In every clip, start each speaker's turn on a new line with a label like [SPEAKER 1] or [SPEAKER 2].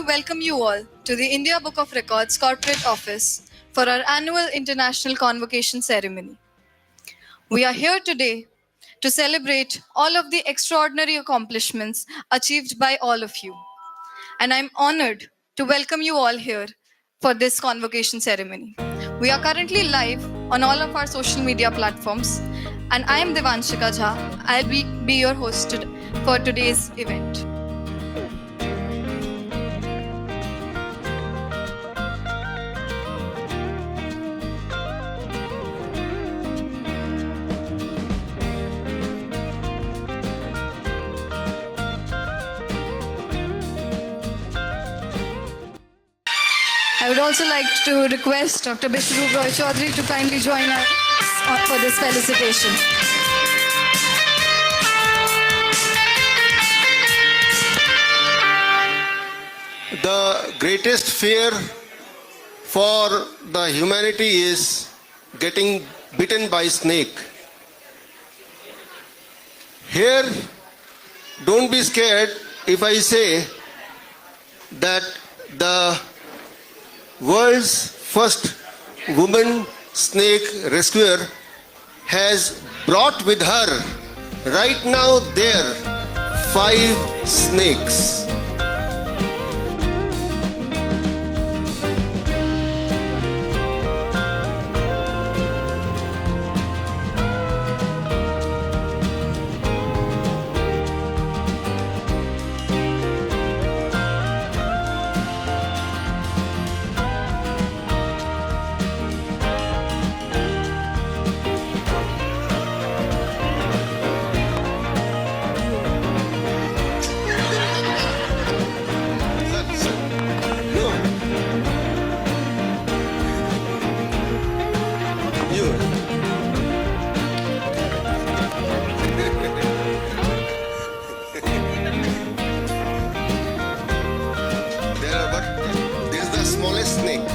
[SPEAKER 1] to welcome you all to the India Book of Records Corporate Office for our annual International Convocation Ceremony. We are here today to celebrate all of the extraordinary accomplishments achieved by all of you. And I'm honored to welcome you all here for this convocation ceremony. We are currently live on all of our social media platforms, and I am Devanshika Jha. I'll be your host for today's event. I would also like to request Dr. Bishwarup Roy Chaudhary to kindly join us for this felicitation.
[SPEAKER 2] The greatest fear for the humanity is getting bitten by snake. Here, don't be scared if I say that the world's first woman snake rescuer has brought with her right now there 5 snakes. This is the smallest snake.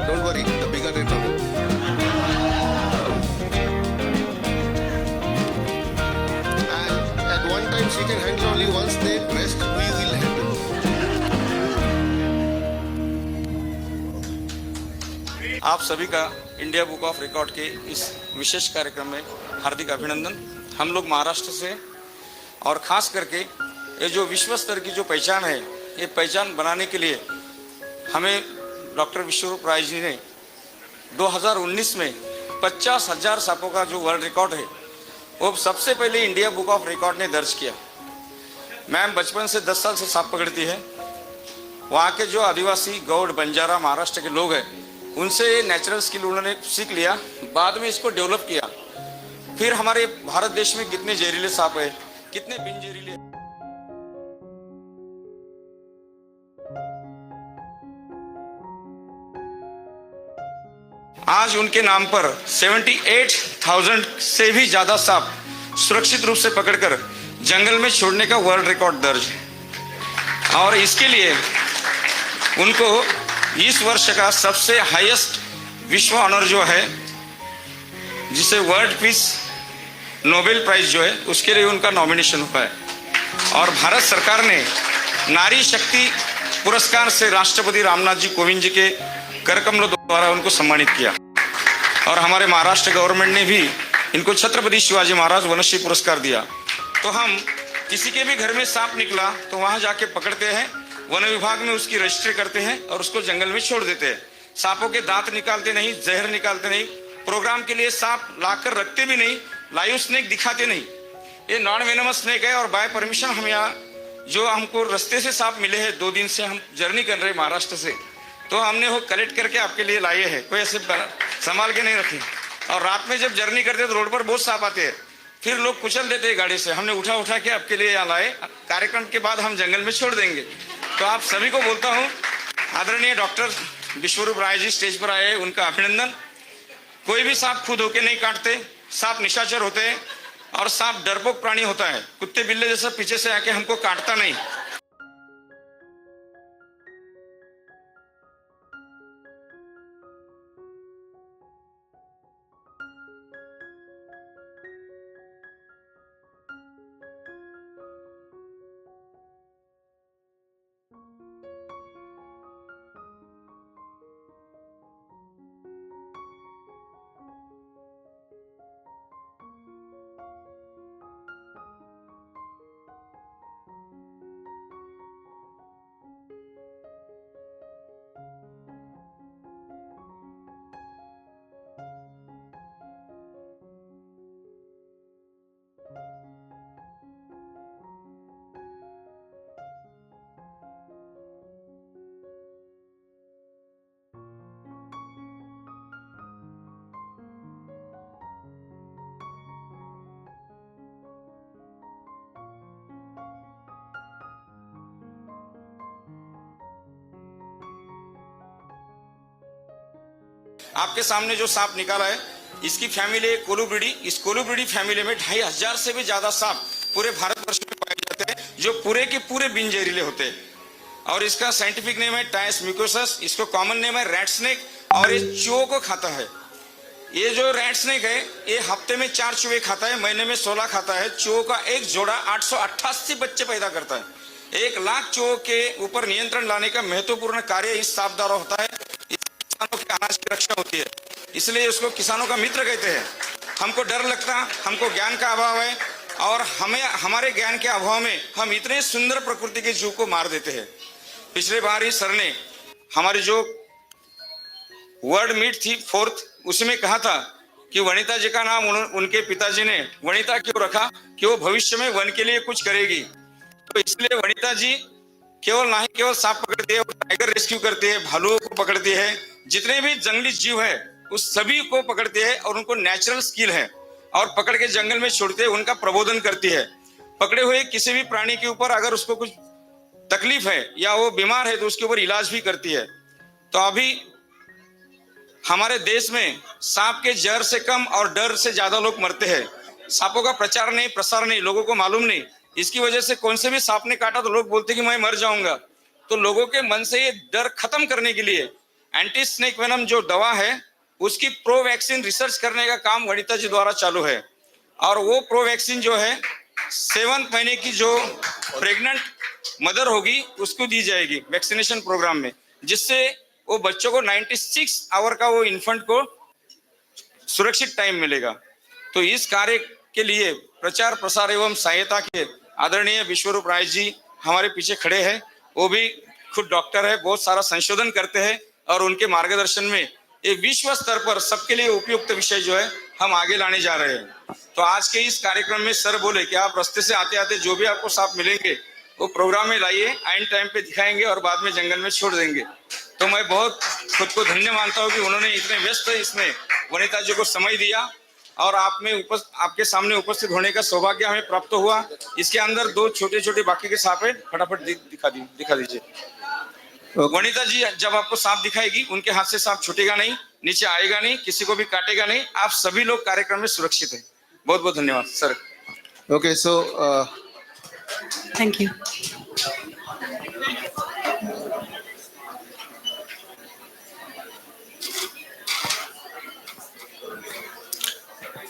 [SPEAKER 2] Don't worry, the bigger they come. And at one time she can handle only one snake, rest we will handle.
[SPEAKER 3] आप सभी का India book of record के इस विशेष कार्यक्रम में हार्दिक अभिनंदन। हम लोग महाराष्ट्र से और ख़ास करके ये जो विश्व स्तर की जो पहचान है, ये पहचान बनाने के लिए हमें डॉक्टर विश्वरूप राय जी ने 2019 में 50,000 सांपों का जो वर्ल्ड रिकॉर्ड है वो सबसे पहले इंडिया बुक ऑफ रिकॉर्ड ने दर्ज किया। मैम बचपन से 10 साल से सांप पकड़ती है। वहाँ के जो आदिवासी गौड़ बंजारा महाराष्ट्र के लोग हैं उनसे नेचुरल स्किल उन्होंने सीख लिया, बाद में इसको डेवलप किया। फिर हमारे भारत देश में कितने जहरीले सांप है, कितने बिन जहरीले। आज उनके नाम पर 78,000 से भी ज्यादा सांप सुरक्षित रूप से पकड़कर जंगल में छोड़ने का वर्ल्ड रिकॉर्ड दर्ज है। और इसके लिए उनको इस वर्ष का सबसे हाईएस्ट विश्व ऑनर जो है, जिसे वर्ल्ड पीस नोबेल प्राइज जो है, उसके लिए उनका नॉमिनेशन हुआ है। और भारत सरकार ने नारी शक्ति पुरस्कार से राष्ट्रपति रामनाथ जी कोविंद जी के करकमलों द्वारा उनको सम्मानित किया। और हमारे महाराष्ट्र गवर्नमेंट ने भी इनको छत्रपति शिवाजी महाराज वनश्री पुरस्कार दिया। तो हम किसी के भी घर में सांप निकला तो वहां जाके पकड़ते हैं, वन विभाग में उसकी रजिस्ट्री करते हैं और उसको जंगल में छोड़ देते हैं। सांपों के दांत निकालते नहीं, जहर निकालते नहीं, प्रोग्राम के लिए सांप लाकर रखते भी नहीं, लाइव स्नेक दिखाते नहीं। ये नॉन वेनमस स्नेक है और बाय परमिशन हम यहाँ जो हमको रास्ते से सांप मिले हैं, 2 दिन से हम जर्नी कर रहे हैं महाराष्ट्र से, तो हमने वो कलेक्ट करके आपके लिए लाए हैं। कोई ऐसे संभाल के नहीं रखे। और रात में जब जर्नी करते हैं तो रोड पर बहुत सांप आते हैं, फिर लोग कुचल देते हैं गाड़ी से। हमने उठा उठा के आपके लिए यहाँ लाए। कार्यक्रम के बाद हम जंगल में छोड़ देंगे। तो आप सभी को बोलता हूँ, आदरणीय डॉक्टर विश्वरूप राय जी स्टेज पर आए, उनका अभिनंदन। कोई भी सांप खुद होके नहीं काटते, सांप निशाचर होते हैं और सांप डरपोक प्राणी होता है। कुत्ते बिल्ले जैसा पीछे से आके हमको काटता नहीं। आपके सामने जो सांप निकाला है, इसकी फैमिली है कोलुब्रिडी। इस कोलुब्रिडी फैमिली में 2500 से भी ज्यादा सांप पूरे भारतवर्ष में पाए जाते हैं, जो पूरे के पूरे बिन जहरीले होते हैं। और इसका साइंटिफिक नेम है टाइस म्यूकोसस, इसको कॉमन नेम है रैट स्नेक, और ये चूहों को खाता है। ये जो रैट स्नेक है, ये हफ्ते में 4 चूहे खाता है, महीने में 16 खाता है। चूहों का एक जोड़ा 888 बच्चे पैदा करता है। 1 लाख चूहों के ऊपर नियंत्रण लाने का महत्वपूर्ण कार्य इस सांप द्वारा होता है। किसानों के अनाज की रक्षा होती है, इसलिए उसको किसानों का मित्र कहते हैं। हमको डर लगता, हमको ज्ञान का अभाव है, और हमारे ज्ञान के अभाव में हम इतने सुंदर प्रकृति के जीव को मार देते हैं। पिछले बार ही सर ने हमारी जो वर्ड मीट थी 4th, उसमें कहा था कि वनिता जी का नाम उनके पिताजी ने वनिता क्यों रखा, कि वो भविष्य में वन के लिए कुछ करेगी। तो इसलिए वनिता जी ना ही केवल सांप पकड़ती है, टाइगर रेस्क्यू करती है, भालुओं को पकड़ती है, जितने भी जंगली जीव है उस सभी को पकड़ती है, और उनको नेचुरल स्किल है, और पकड़ के जंगल में छोड़ते है, उनका प्रबोधन करती है। पकड़े हुए किसी भी प्राणी के ऊपर अगर उसको कुछ तकलीफ है या वो बीमार है तो उसके ऊपर इलाज भी करती है। तो अभी हमारे देश में सांप के जहर से कम और डर से ज्यादा लोग मरते हैं। सांपों का प्रचार नहीं, प्रसार नहीं, लोगों को मालूम नहीं। इसकी वजह से कौन से भी सांप ने काटा तो लोग बोलते कि मैं मर जाऊंगा। तो लोगों के मन से ये डर खत्म करने के लिए एंटी स्नेक वेनम जो दवा है, उसकी प्रो वैक्सीन रिसर्च करने का काम वनिता जी द्वारा चालू है। और वो प्रो वैक्सीन जो है 7 महीने की जो प्रेग्नेंट मदर होगी उसको दी जाएगी वैक्सीनेशन प्रोग्राम में, जिससे वो बच्चों को 96 आवर का वो इन्फेंट को सुरक्षित टाइम मिलेगा। तो इस कार्य के लिए प्रचार प्रसार एवं सहायता के आदरणीय विश्वरूप राय जी हमारे पीछे खड़े हैं। वो भी खुद डॉक्टर है, बहुत सारा संशोधन करते हैं, और उनके मार्गदर्शन में ये विश्व स्तर पर सबके लिए उपयुक्त विषय जो है हम आगे लाने जा रहे हैं। तो आज के इस कार्यक्रम में सर बोले कि आप रास्ते से आते आते जो भी आपको सांप मिलेंगे वो प्रोग्राम में लाइए, आइन टाइम पे दिखाएंगे और बाद में जंगल में छोड़ देंगे। तो मैं बहुत खुद को धन्य मानता हूँ कि उन्होंने इतने व्यस्त इसमें वनिता जी को समय दिया, और आपके सामने उपस्थित होने का सौभाग्य हमें प्राप्त हुआ। इसके अंदर 2 छोटे छोटे बाकी के सांप है, फटाफट दिखा दीजिए। वनिता जी जब आपको सांप दिखाएगी, उनके हाथ से सांप छूटेगा नहीं, नीचे आएगा नहीं, किसी को भी काटेगा नहीं। आप सभी लोग कार्यक्रम में सुरक्षित हैं। बहुत बहुत धन्यवाद sir.
[SPEAKER 2] Okay, so
[SPEAKER 1] Thank you.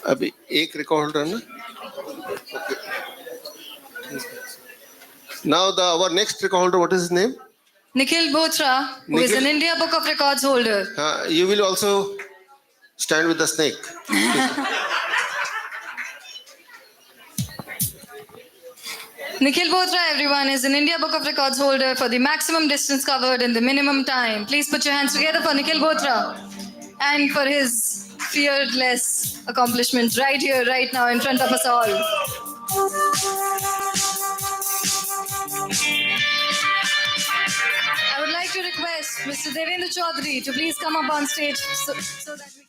[SPEAKER 2] अभी एक रिकॉर्ड है ना? Now our next recorder, what is his name?
[SPEAKER 1] Nikhil Bothra, who is
[SPEAKER 2] Nikhil-
[SPEAKER 1] an India Book of Records holder.
[SPEAKER 2] You will also stand with the snake.
[SPEAKER 1] Nikhil Bothra, everyone, is an India Book of Records holder for the maximum distance covered in the minimum time. Please put your hands together for Nikhil Bothra and for his fearless accomplishments right here, right now, in front of us all. I would like to request Mr. Devendra Chaudhary to please come up on stage so that we